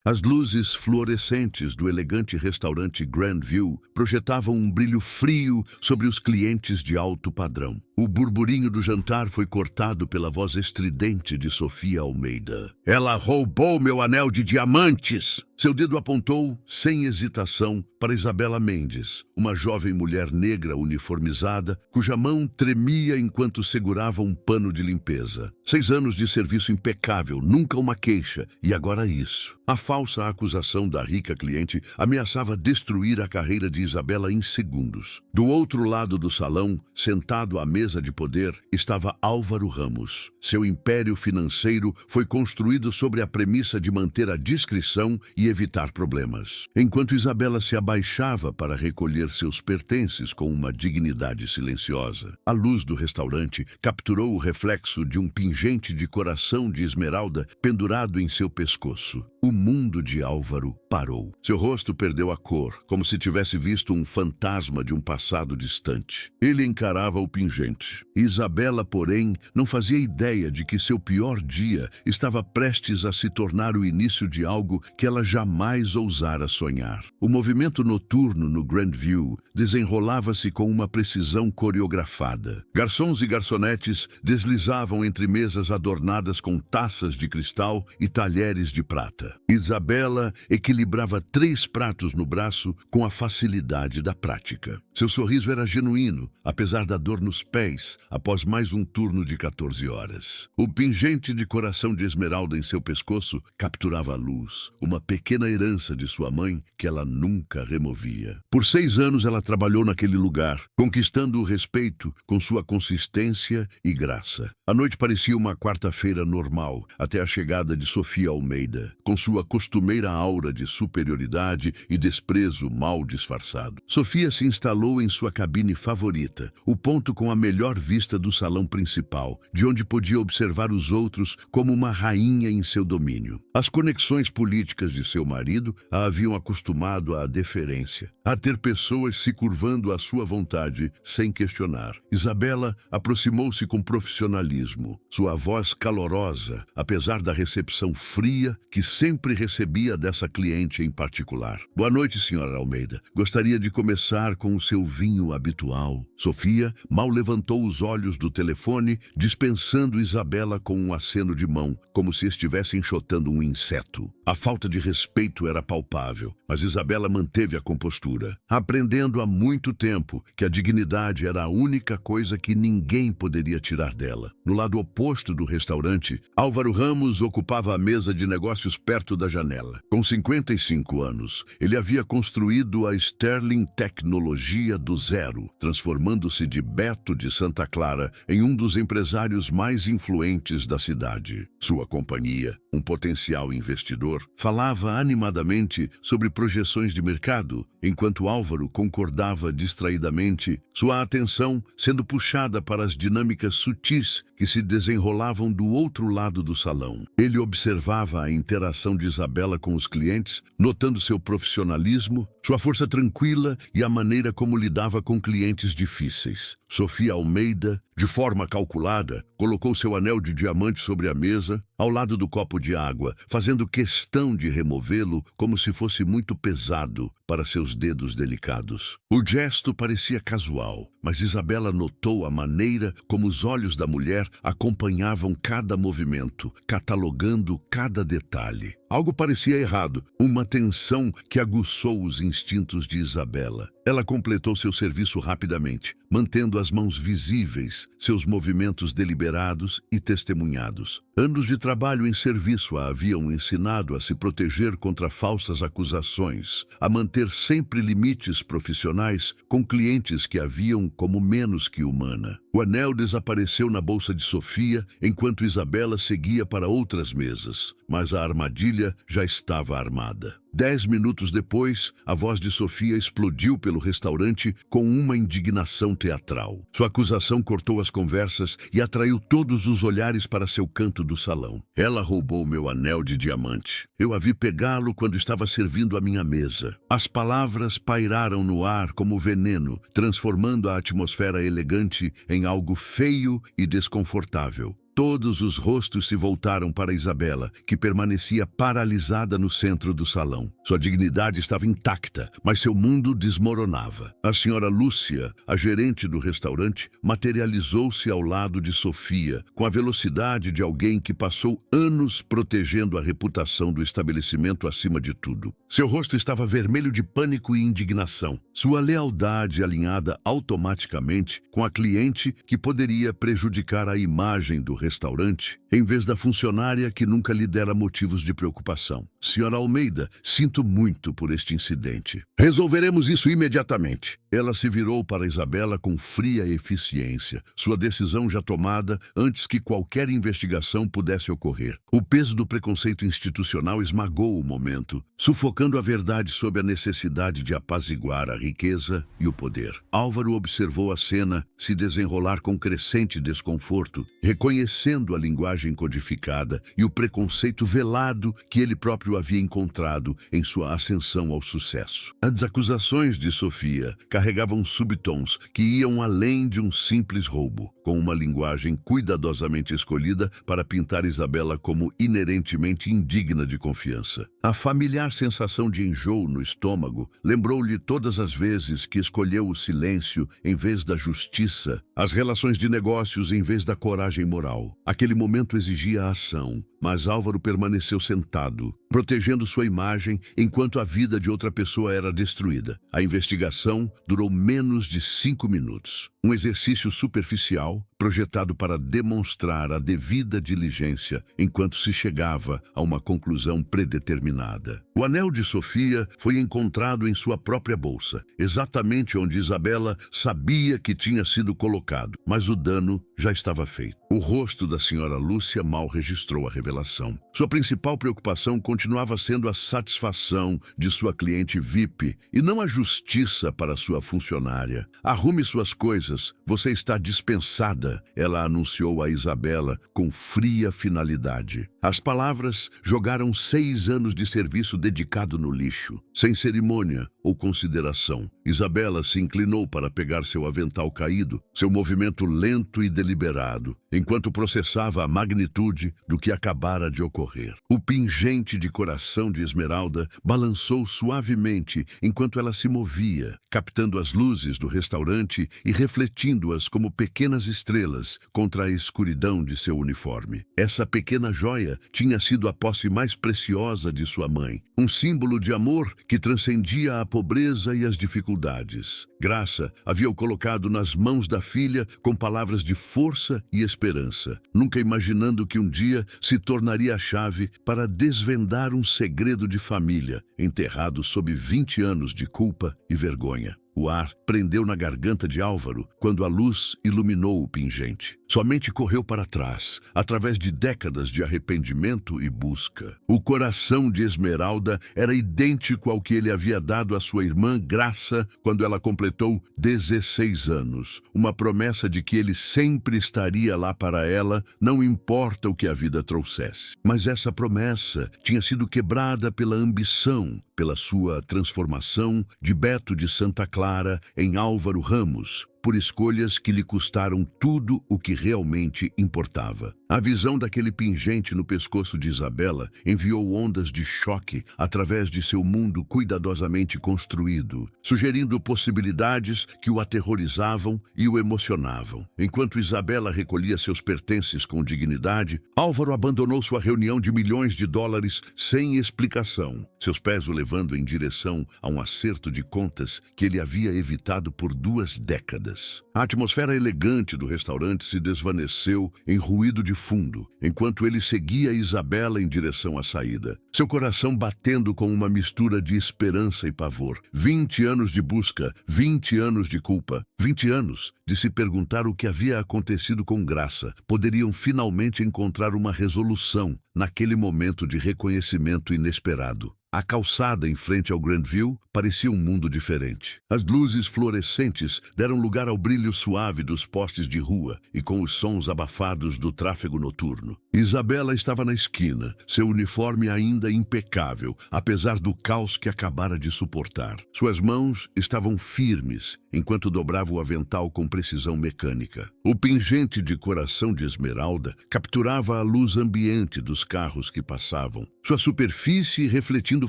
As luzes fluorescentes do elegante restaurante Grandview projetavam um brilho frio sobre os clientes de alto padrão. O burburinho do jantar foi cortado pela voz estridente de Sofia Almeida. "Ela roubou meu anel de diamantes!" Seu dedo apontou, sem hesitação, para Isabela Mendes, uma jovem mulher negra uniformizada, cuja mão tremia enquanto segurava um pano de limpeza. 6 anos de serviço impecável, nunca uma queixa, e agora isso. A falsa acusação da rica cliente ameaçava destruir a carreira de Isabela em segundos. Do outro lado do salão, sentado à mesa de poder, estava Álvaro Ramos. Seu império financeiro foi construído sobre a premissa de manter a discrição e evitar problemas. Enquanto Isabela se abaixava para recolher seus pertences com uma dignidade silenciosa, a luz do restaurante capturou o reflexo de um pingente de coração de esmeralda pendurado em seu pescoço. O mundo de Álvaro parou. Seu rosto perdeu a cor, como se tivesse visto um fantasma de um passado distante. Ele encarava o pingente. Isabela, porém, não fazia ideia de que seu pior dia estava prestes a se tornar o início de algo que ela jamais ousara sonhar. O movimento noturno no Grandview desenrolava-se com uma precisão coreografada. Garçons e garçonetes deslizavam entre mesas adornadas com taças de cristal e talheres de prata. Isabela equilibrava 3 pratos no braço com a facilidade da prática. Seu sorriso era genuíno, apesar da dor nos pés, após mais um turno de 14 horas. O pingente de coração de esmeralda em seu pescoço capturava a luz, uma pequena herança de sua mãe que ela nunca removia. Por 6 anos ela trabalhou naquele lugar, conquistando o respeito com sua consistência e graça. A noite parecia uma quarta-feira normal, até a chegada de Sofia Almeida, com sua costumeira aura de superioridade e desprezo mal disfarçado. Sofia se instalou em sua cabine favorita, o ponto com a melhor vista do salão principal, de onde podia observar os outros como uma rainha em seu domínio. As conexões políticas de seu marido a haviam acostumado à deferência, a ter pessoas se curvando à sua vontade sem questionar. Isabela aproximou-se com profissionalismo, sua voz calorosa, apesar da recepção fria que sempre recebia dessa cliente em particular. "Boa noite, senhora Almeida. Gostaria de começar com o seu vinho habitual." Sofia mal levantou os olhos do telefone, dispensando Isabela com um aceno de mão, como se estivesse enxotando um inseto. A falta de respeito era palpável, mas Isabela manteve a compostura, aprendendo há muito tempo que a dignidade era a única coisa que ninguém poderia tirar dela. No lado oposto do restaurante, Álvaro Ramos ocupava a mesa de negócios perto da janela. Com 55 anos, ele havia construído a Sterling Tecnologia do zero, transformando-se de Beto de Santa Clara em um dos empresários mais influentes da cidade. Sua companhia, um potencial investidor, falava animadamente sobre projeções de mercado, enquanto Álvaro concordava distraidamente, sua atenção sendo puxada para as dinâmicas sutis que se desenrolavam do outro lado do salão. Ele observava a interação de Isabela com os clientes, notando seu profissionalismo, sua força tranquila e a maneira como lidava com clientes difíceis. Sofia Almeida, de forma calculada, colocou seu anel de diamante sobre a mesa, ao lado do copo de água, fazendo questão de removê-lo como se fosse muito pesado para seus dedos delicados. O gesto parecia casual, mas Isabela notou a maneira como os olhos da mulher acompanhavam cada movimento, catalogando cada detalhe. Algo parecia errado, uma tensão que aguçou os instintos de Isabela. Ela completou seu serviço rapidamente, mantendo as mãos visíveis, seus movimentos deliberados e testemunhados. Anos de trabalho em serviço a haviam ensinado a se proteger contra falsas acusações, a manter sempre limites profissionais com clientes que a viam como menos que humana. O anel desapareceu na bolsa de Sofia enquanto Isabela seguia para outras mesas, mas a armadilha já estava armada. 10 minutos depois, a voz de Sofia explodiu pelo restaurante com uma indignação teatral. Sua acusação cortou as conversas e atraiu todos os olhares para seu canto do salão. "Ela roubou meu anel de diamante. Eu a vi pegá-lo quando estava servindo à minha mesa." As palavras pairaram no ar como veneno, transformando a atmosfera elegante em algo feio e desconfortável. Todos os rostos se voltaram para Isabela, que permanecia paralisada no centro do salão. Sua dignidade estava intacta, mas seu mundo desmoronava. A senhora Lúcia, a gerente do restaurante, materializou-se ao lado de Sofia, com a velocidade de alguém que passou anos protegendo a reputação do estabelecimento acima de tudo. Seu rosto estava vermelho de pânico e indignação. Sua lealdade alinhada automaticamente com a cliente que poderia prejudicar a imagem do restaurante, em vez da funcionária que nunca lhe dera motivos de preocupação. Senhora Almeida, sinto muito por este incidente. Resolveremos isso imediatamente. Ela se virou para Isabela com fria eficiência, sua decisão já tomada antes que qualquer investigação pudesse ocorrer. O peso do preconceito institucional esmagou o momento, sufocando a verdade sobre a necessidade de apaziguar a riqueza e o poder. Álvaro observou a cena se desenrolar com crescente desconforto, reconhecendo a linguagem codificada e o preconceito velado que ele próprio havia encontrado em sua ascensão ao sucesso. As acusações de Sofia carregavam subtons que iam além de um simples roubo, com uma linguagem cuidadosamente escolhida para pintar Isabela como inerentemente indigna de confiança. A familiar sensação de enjoo no estômago lembrou-lhe todas as vezes que escolheu o silêncio em vez da justiça, as relações de negócios em vez da coragem moral. Aquele momento exigia ação, mas Álvaro permaneceu sentado, protegendo sua imagem enquanto a vida de outra pessoa era destruída. A investigação durou menos de 5 minutos. Um exercício superficial, projetado para demonstrar a devida diligência enquanto se chegava a uma conclusão predeterminada. O anel de Sofia foi encontrado em sua própria bolsa, exatamente onde Isabela sabia que tinha sido colocado, mas o dano já estava feito. O rosto da senhora Lúcia mal registrou a revelação. Sua principal preocupação continuava sendo a satisfação de sua cliente VIP e não a justiça para sua funcionária. Arrume suas coisas, você está dispensada, ela anunciou a Isabela com fria finalidade. As palavras jogaram 6 anos de serviço dedicado no lixo, sem cerimônia ou consideração. Isabela se inclinou para pegar seu avental caído, seu movimento lento e deliberado, enquanto processava a magnitude do que acabara de ocorrer. O pingente de coração de Esmeralda balançou suavemente enquanto ela se movia, captando as luzes do restaurante e refletindo-as como pequenas estrelas contra a escuridão de seu uniforme. Essa pequena joia tinha sido a posse mais preciosa de sua mãe, um símbolo de amor que transcendia a pobreza e as dificuldades. Graça havia o colocado nas mãos da filha com palavras de força e esperança, nunca imaginando que um dia se tornaria a chave para desvendar um segredo de família, enterrado sob 20 anos de culpa e vergonha. O ar prendeu na garganta de Álvaro quando a luz iluminou o pingente. Sua mente correu para trás, através de décadas de arrependimento e busca. O coração de Esmeralda era idêntico ao que ele havia dado à sua irmã Graça quando ela completou 16 anos. Uma promessa de que ele sempre estaria lá para ela, não importa o que a vida trouxesse. Mas essa promessa tinha sido quebrada pela ambição, pela sua transformação de Beto de Santa Clara em Álvaro Ramos, por escolhas que lhe custaram tudo o que realmente importava. A visão daquele pingente no pescoço de Isabela enviou ondas de choque através de seu mundo cuidadosamente construído, sugerindo possibilidades que o aterrorizavam e o emocionavam. Enquanto Isabela recolhia seus pertences com dignidade, Álvaro abandonou sua reunião de milhões de dólares sem explicação, seus pés o levando em direção a um acerto de contas que ele havia evitado por 2 décadas. A atmosfera elegante do restaurante se desvaneceu em ruído de fundo, enquanto ele seguia Isabela em direção à saída, seu coração batendo com uma mistura de esperança e pavor. 20 anos de busca, 20 anos de culpa, 20 anos de se perguntar o que havia acontecido com Graça. Poderiam finalmente encontrar uma resolução naquele momento de reconhecimento inesperado. A calçada em frente ao Grandview parecia um mundo diferente. As luzes fluorescentes deram lugar ao brilho suave dos postes de rua e com os sons abafados do tráfego noturno. Isabela estava na esquina, seu uniforme ainda impecável, apesar do caos que acabara de suportar. Suas mãos estavam firmes, enquanto dobrava o avental com precisão mecânica. O pingente de coração de esmeralda capturava a luz ambiente dos carros que passavam, sua superfície refletindo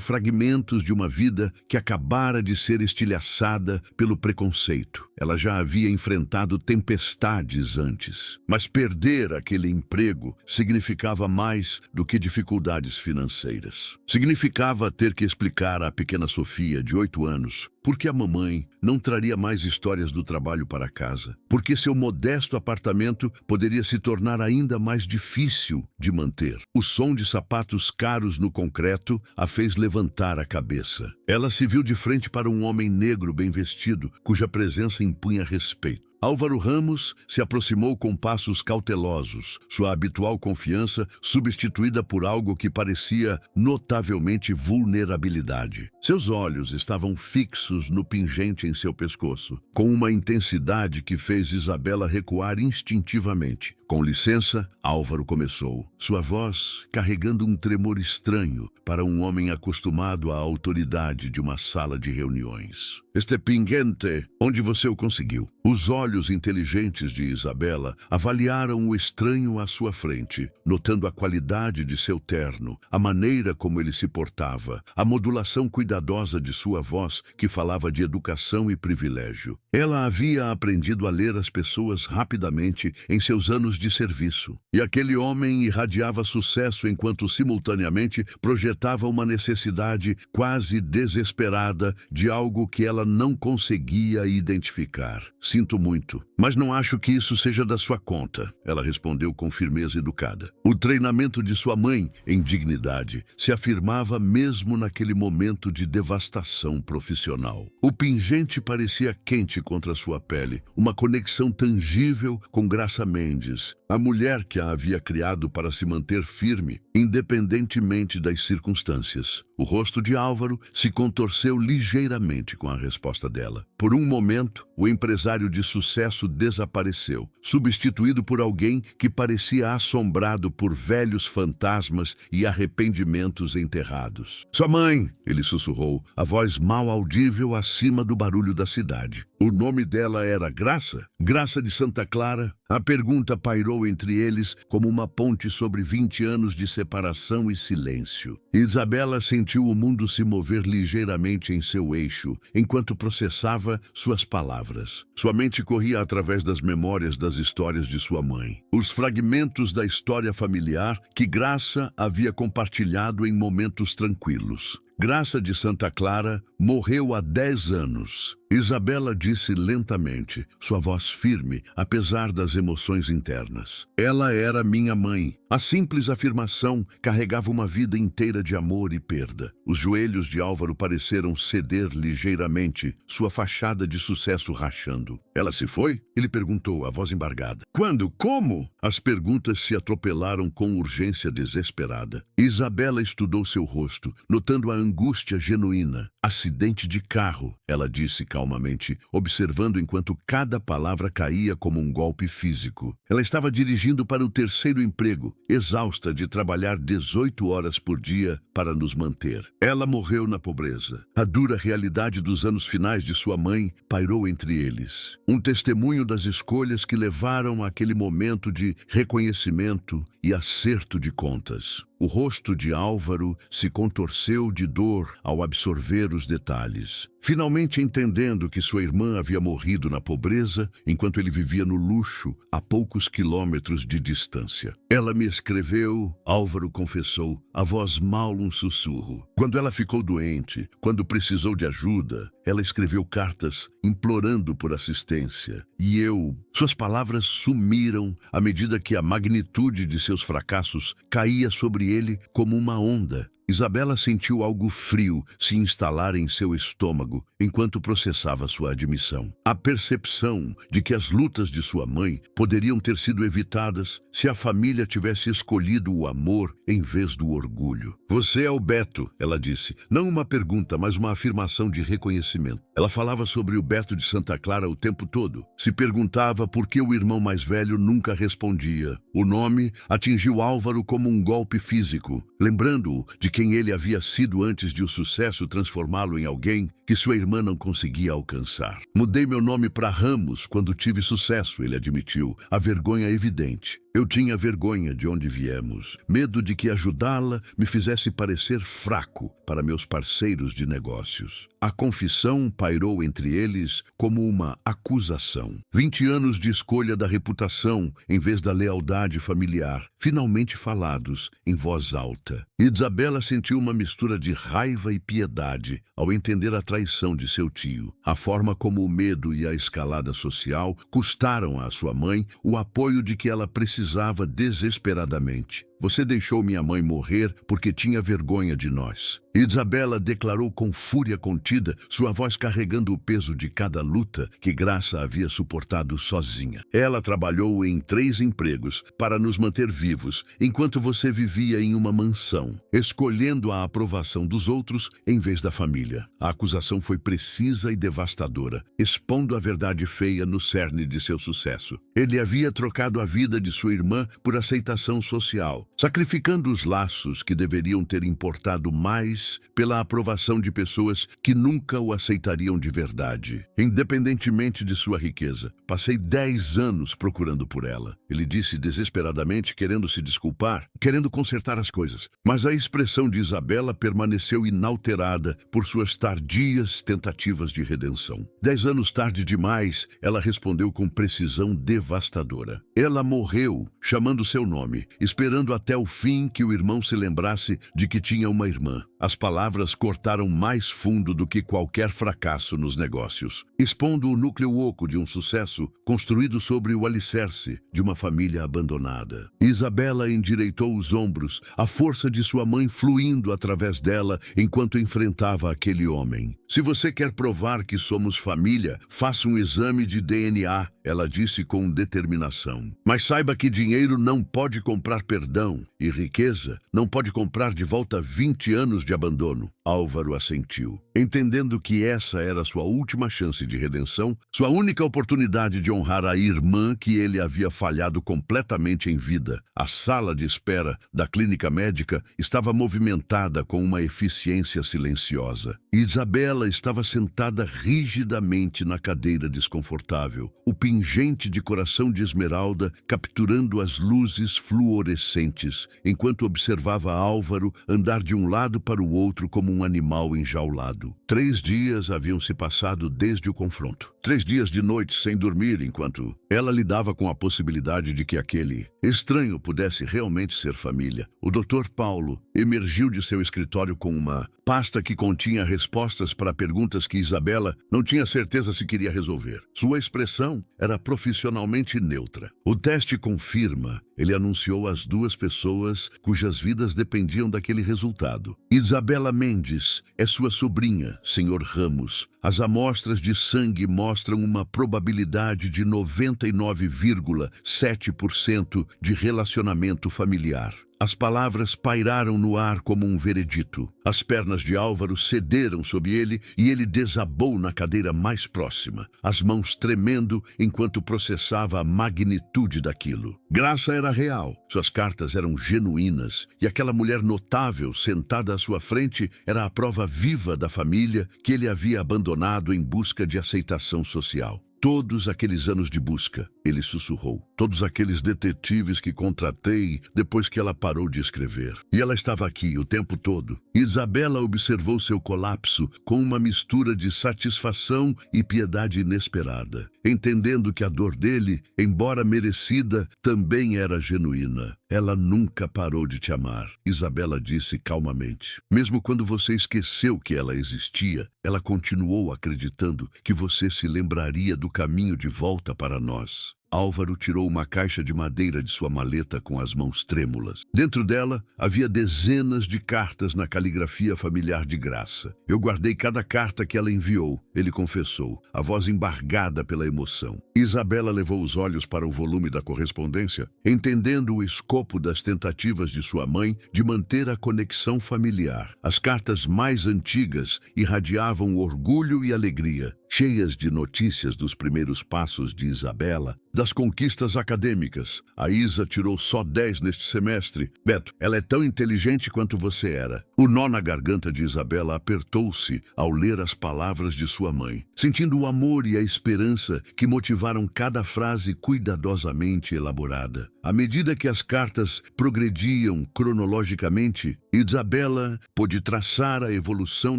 fragmentos de uma vida que acabara de ser estilhaçada pelo preconceito. Ela já havia enfrentado tempestades antes, mas perder aquele emprego significava mais do que dificuldades financeiras. Significava ter que explicar à pequena Sofia, de 8 anos, por que a mamãe não traria mais histórias do trabalho para casa, porque seu modesto apartamento poderia se tornar ainda mais difícil de manter. O som de sapatos caros no concreto a fez levantar a cabeça. Ela se viu de frente para um homem negro bem vestido, cuja presença impunha respeito. Álvaro Ramos se aproximou com passos cautelosos, sua habitual confiança substituída por algo que parecia notavelmente vulnerabilidade. Seus olhos estavam fixos no pingente em seu pescoço, com uma intensidade que fez Isabela recuar instintivamente. Com licença, Álvaro começou, sua voz carregando um tremor estranho para um homem acostumado à autoridade de uma sala de reuniões. Este pingente, onde você o conseguiu? Os olhos inteligentes de Isabela avaliaram o estranho à sua frente, notando a qualidade de seu terno, a maneira como ele se portava, a modulação cuidadosa de sua voz que falava de educação e privilégio. Ela havia aprendido a ler as pessoas rapidamente em seus anos de serviço, e aquele homem irradiava sucesso enquanto simultaneamente projetava uma necessidade quase desesperada de algo que ela não conseguia identificar. Sinto muito, mas não acho que isso seja da sua conta, ela respondeu com firmeza educada. O treinamento de sua mãe em dignidade se afirmava mesmo naquele momento de devastação profissional. O pingente parecia quente contra sua pele, uma conexão tangível com Graça Mendes, a mulher que a havia criado para se manter firme, independentemente das circunstâncias. O rosto de Álvaro se contorceu ligeiramente com a resposta dela. Por um momento, o empresário de sucesso desapareceu, substituído por alguém que parecia assombrado por velhos fantasmas e arrependimentos enterrados. Sua mãe, ele sussurrou, a voz mal audível acima do barulho da cidade. O nome dela era Graça? Graça de Santa Clara? A pergunta pairou entre eles como uma ponte sobre 20 anos de separação e silêncio. Isabela sentiu o mundo se mover ligeiramente em seu eixo, enquanto processava suas palavras. Sua mente corria através das memórias das histórias de sua mãe. Os fragmentos da história familiar que Graça havia compartilhado em momentos tranquilos. Graça de Santa Clara morreu há 10 anos. Isabela disse lentamente, sua voz firme, apesar das emoções internas. Ela era minha mãe. A simples afirmação carregava uma vida inteira de amor e perda. Os joelhos de Álvaro pareceram ceder ligeiramente, sua fachada de sucesso rachando. Ela se foi? Ele perguntou, a voz embargada. Quando? Como? As perguntas se atropelaram com urgência desesperada. Isabela estudou seu rosto, notando a angústia genuína. Acidente de carro, ela disse calmamente, observando enquanto cada palavra caía como um golpe físico. Ela estava dirigindo para o 3º emprego, exausta de trabalhar 18 horas por dia para nos manter. Ela morreu na pobreza. A dura realidade dos anos finais de sua mãe pairou entre eles. Um testemunho das escolhas que levaram àquele momento de reconhecimento e acerto de contas. O rosto de Álvaro se contorceu de dor ao absorver os detalhes. Finalmente entendendo que sua irmã havia morrido na pobreza, enquanto ele vivia no luxo, a poucos quilômetros de distância. Ela me escreveu, Álvaro confessou, a voz mal um sussurro. Quando ela ficou doente, quando precisou de ajuda, ela escreveu cartas implorando por assistência. E eu... Suas palavras sumiram à medida que a magnitude de seus fracassos caía sobre ele como uma onda. Isabela sentiu algo frio se instalar em seu estômago enquanto processava sua admissão. A percepção de que as lutas de sua mãe poderiam ter sido evitadas se a família tivesse escolhido o amor em vez do orgulho. Você é o Beto, ela disse. Não uma pergunta, mas uma afirmação de reconhecimento. Ela falava sobre o Beto de Santa Clara o tempo todo. Se perguntava por que o irmão mais velho nunca respondia. O nome atingiu Álvaro como um golpe físico, lembrando-o de quem ele havia sido antes de o sucesso transformá-lo em alguém que sua irmã não conseguia alcançar. Mudei meu nome para Ramos quando tive sucesso, ele admitiu, a vergonha evidente. Eu tinha vergonha de onde viemos, medo de que ajudá-la me fizesse parecer fraco para meus parceiros de negócios. A confissão pairou entre eles como uma acusação. 20 anos de escolha da reputação em vez da lealdade familiar, finalmente falados em voz alta. Isabela sentiu uma mistura de raiva e piedade ao entender a traição de seu tio. A forma como o medo e a escalada social custaram à sua mãe o apoio de que ela precisava desesperadamente. Você deixou minha mãe morrer porque tinha vergonha de nós. Isabela declarou com fúria contida, sua voz carregando o peso de cada luta que Graça havia suportado sozinha. Ela trabalhou em 3 empregos para nos manter vivos, enquanto você vivia em uma mansão, escolhendo a aprovação dos outros em vez da família. A acusação foi precisa e devastadora, expondo a verdade feia no cerne de seu sucesso. Ele havia trocado a vida de sua irmã por aceitação social, sacrificando os laços que deveriam ter importado mais pela aprovação de pessoas que nunca o aceitariam de verdade. Independentemente de sua riqueza, passei 10 anos procurando por ela. Ele disse desesperadamente, querendo se desculpar, querendo consertar as coisas. Mas a expressão de Isabela permaneceu inalterada por suas tardias tentativas de redenção. 10 anos tarde demais, ela respondeu com precisão devastadora. Ela morreu, chamando seu nome, esperando até o fim que o irmão se lembrasse de que tinha uma irmã. As palavras cortaram mais fundo do que qualquer fracasso nos negócios, expondo o núcleo oco de um sucesso construído sobre o alicerce de uma família abandonada. Isabela endireitou os ombros, a força de sua mãe fluindo através dela enquanto enfrentava aquele homem. Se você quer provar que somos família, faça um exame de DNA, ela disse com determinação. Mas saiba que dinheiro não pode comprar perdão e riqueza não pode comprar de volta 20 anos de abandono. Álvaro assentiu, entendendo que essa era sua última chance de redenção, sua única oportunidade de honrar a irmã que ele havia falhado completamente em vida. A sala de espera da clínica médica estava movimentada com uma eficiência silenciosa. Isabela estava sentada rigidamente na cadeira desconfortável, o pingente de coração de esmeralda capturando as luzes fluorescentes, enquanto observava Álvaro andar de um lado para o outro como um animal enjaulado. 3 dias haviam se passado desde o confronto. 3 dias de noite sem dormir enquanto ela lidava com a possibilidade de que aquele estranho pudesse realmente ser família. O Dr. Paulo emergiu de seu escritório com uma pasta que continha respostas para perguntas que Isabela não tinha certeza se queria resolver. Sua expressão era profissionalmente neutra. O teste confirma, ele anunciou às 2 pessoas cujas vidas dependiam daquele resultado. Isabela Mendes é sua sobrinha, Sr. Ramos. As amostras de sangue mostram uma probabilidade de 99,7% de relacionamento familiar. As palavras pairaram no ar como um veredito. As pernas de Álvaro cederam sob ele e ele desabou na cadeira mais próxima, as mãos tremendo enquanto processava a magnitude daquilo. Graça era real, suas cartas eram genuínas, e aquela mulher notável sentada à sua frente era a prova viva da família que ele havia abandonado em busca de aceitação social. Todos aqueles anos de busca, ele sussurrou. Todos aqueles detetives que contratei depois que ela parou de escrever. E ela estava aqui o tempo todo. Isabela observou seu colapso com uma mistura de satisfação e piedade inesperada, entendendo que a dor dele, embora merecida, também era genuína. Ela nunca parou de te amar, Isabela disse calmamente. Mesmo quando você esqueceu que ela existia, ela continuou acreditando que você se lembraria do caminho de volta para nós. Álvaro tirou uma caixa de madeira de sua maleta com as mãos trêmulas. Dentro dela havia dezenas de cartas na caligrafia familiar de Graça. Eu guardei cada carta que ela enviou, ele confessou, a voz embargada pela emoção. Isabela levou os olhos para o volume da correspondência, entendendo o escopo das tentativas de sua mãe de manter a conexão familiar. As cartas mais antigas irradiavam orgulho e alegria, cheias de notícias dos primeiros passos de Isabela, das conquistas acadêmicas. A Isa tirou só 10 neste semestre. Beto, ela é tão inteligente quanto você era. O nó na garganta de Isabela apertou-se ao ler as palavras de sua mãe, sentindo o amor e a esperança que motivaram cada frase cuidadosamente elaborada. À medida que as cartas progrediam cronologicamente, Isabela pôde traçar a evolução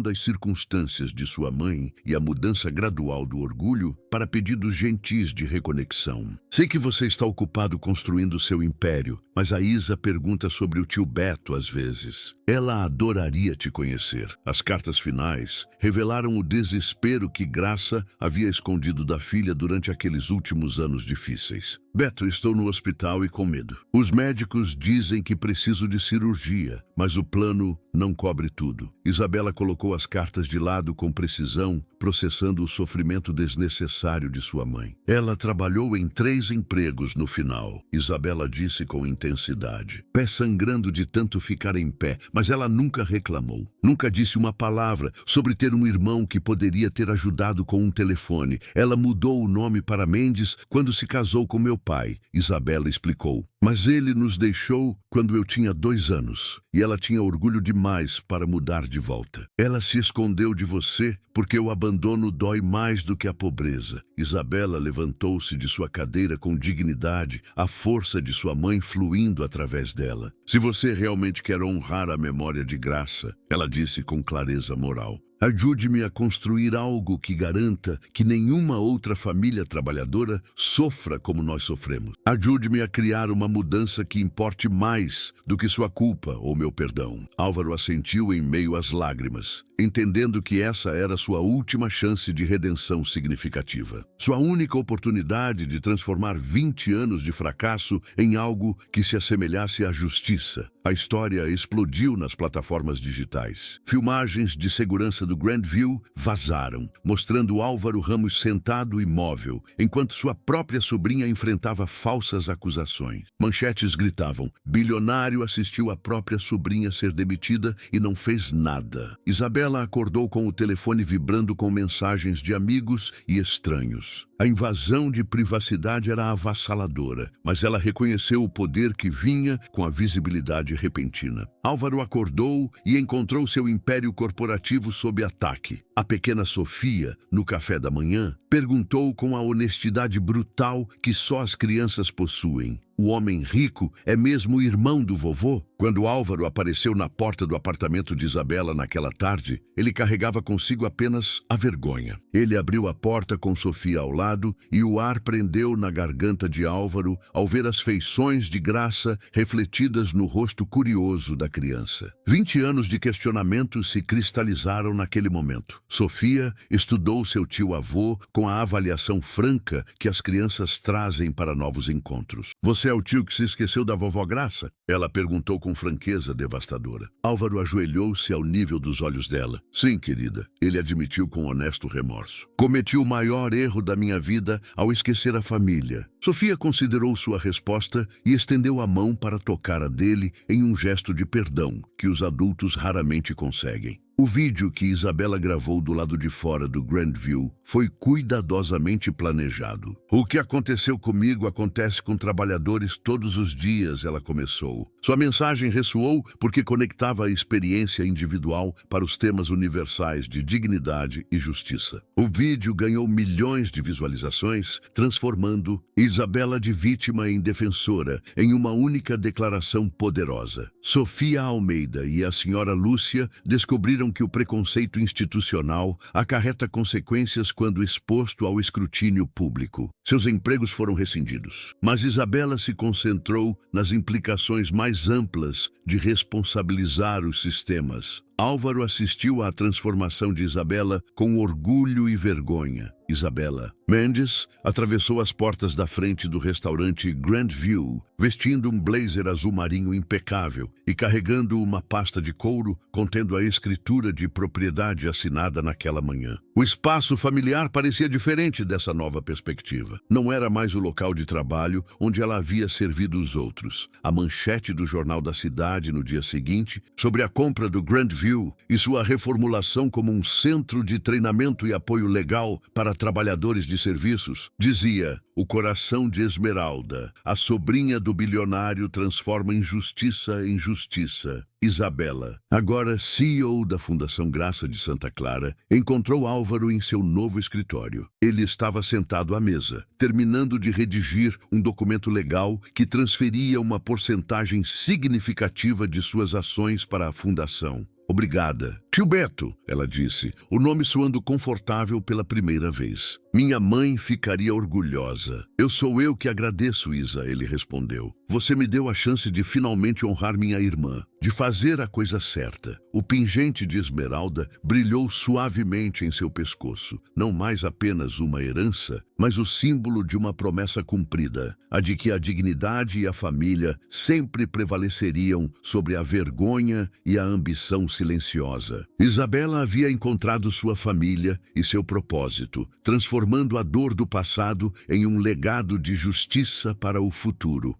das circunstâncias de sua mãe e a mudança gradual do orgulho para pedidos gentis de reconexão. Sei que você está ocupado construindo seu império, mas a Isa pergunta sobre o tio Beto às vezes. Ela adoraria te conhecer. As cartas finais revelaram o desespero que Graça havia escondido da filha durante aqueles últimos anos difíceis. Beto, estou no hospital e com medo. Os médicos dizem que preciso de cirurgia, mas o plano não cobre tudo. Isabela colocou as cartas de lado com precisão, processando o sofrimento desnecessário de sua mãe. Ela trabalhou em 3 empregos no final, Isabela disse com intensidade. Pé sangrando de tanto ficar em pé, mas ela nunca reclamou. Nunca disse uma palavra sobre ter um irmão que poderia ter ajudado com um telefone. Ela mudou o nome para Mendes quando se casou com meu pai, Isabela explicou. Mas ele nos deixou quando eu tinha 2 anos, e ela tinha orgulho demais para mudar de volta. Ela se escondeu de você porque o abandono dói mais do que a pobreza. Isabela levantou-se de sua cadeira com dignidade, a força de sua mãe fluindo através dela. Se você realmente quer honrar a memória de Graça, ela disse com clareza moral, ajude-me a construir algo que garanta que nenhuma outra família trabalhadora sofra como nós sofremos. Ajude-me a criar uma mudança que importe mais do que sua culpa ou meu perdão. Álvaro assentiu em meio às lágrimas, entendendo que essa era sua última chance de redenção significativa. Sua única oportunidade de transformar 20 anos de fracasso em algo que se assemelhasse à justiça. A história explodiu nas plataformas digitais. Filmagens de segurança do Grandview vazaram, mostrando Álvaro Ramos sentado imóvel, enquanto sua própria sobrinha enfrentava falsas acusações. Manchetes gritavam, bilionário assistiu a própria sobrinha ser demitida e não fez nada. Isabela acordou com o telefone vibrando com mensagens de amigos e estranhos. A invasão de privacidade era avassaladora, mas ela reconheceu o poder que vinha com a visibilidade repentina. Álvaro acordou e encontrou seu império corporativo sob ataque. A pequena Sofia, no café da manhã, perguntou com a honestidade brutal que só as crianças possuem. O homem rico é mesmo o irmão do vovô? Quando Álvaro apareceu na porta do apartamento de Isabela naquela tarde, ele carregava consigo apenas a vergonha. Ele abriu a porta com Sofia ao lado e o ar prendeu na garganta de Álvaro ao ver as feições de Graça refletidas no rosto curioso da criança. 20 anos de questionamento se cristalizaram naquele momento. Sofia estudou seu tio-avô com a avaliação franca que as crianças trazem para novos encontros. Você é o tio que se esqueceu da vovó Graça? Ela perguntou com franqueza devastadora. Álvaro ajoelhou-se ao nível dos olhos dela. Sim, querida, ele admitiu com honesto remorso. Cometi o maior erro da minha vida ao esquecer a família. Sofia considerou sua resposta e estendeu a mão para tocar a dele em um gesto de perdão que os adultos raramente conseguem. O vídeo que Isabela gravou do lado de fora do Grandview foi cuidadosamente planejado. O que aconteceu comigo acontece com trabalhadores todos os dias, ela começou. Sua mensagem ressoou porque conectava a experiência individual para os temas universais de dignidade e justiça. O vídeo ganhou milhões de visualizações, transformando Isabela de vítima em defensora em uma única declaração poderosa. Sofia Almeida e a senhora Lúcia descobriram que o preconceito institucional acarreta consequências quando exposto ao escrutínio público. Seus empregos foram rescindidos, mas Isabela se concentrou nas implicações mais amplas de responsabilizar os sistemas. Álvaro assistiu à transformação de Isabela com orgulho e vergonha. Isabela. Mendes atravessou as portas da frente do restaurante Grand View, vestindo um blazer azul marinho impecável e carregando uma pasta de couro contendo a escritura de propriedade assinada naquela manhã. O espaço familiar parecia diferente dessa nova perspectiva. Não era mais o local de trabalho onde ela havia servido os outros. A manchete do jornal da cidade no dia seguinte, sobre a compra do Grand View e sua reformulação como um centro de treinamento e apoio legal para trabalhadores de serviços, dizia: o coração de Esmeralda, a sobrinha do bilionário, transforma injustiça em justiça. Isabela, agora CEO da Fundação Graça de Santa Clara, encontrou Álvaro em seu novo escritório. Ele estava sentado à mesa, terminando de redigir um documento legal que transferia uma porcentagem significativa de suas ações para a fundação. Obrigada. Tio Beto, ela disse, o nome soando confortável pela primeira vez. Minha mãe ficaria orgulhosa. Sou eu que agradeço, Isa, ele respondeu. Você me deu a chance de finalmente honrar minha irmã, de fazer a coisa certa. O pingente de esmeralda brilhou suavemente em seu pescoço, não mais apenas uma herança, mas o símbolo de uma promessa cumprida, a de que a dignidade e a família sempre prevaleceriam sobre a vergonha e a ambição silenciosa. Isabela havia encontrado sua família e seu propósito, transformando a dor do passado em um legado de justiça para o futuro.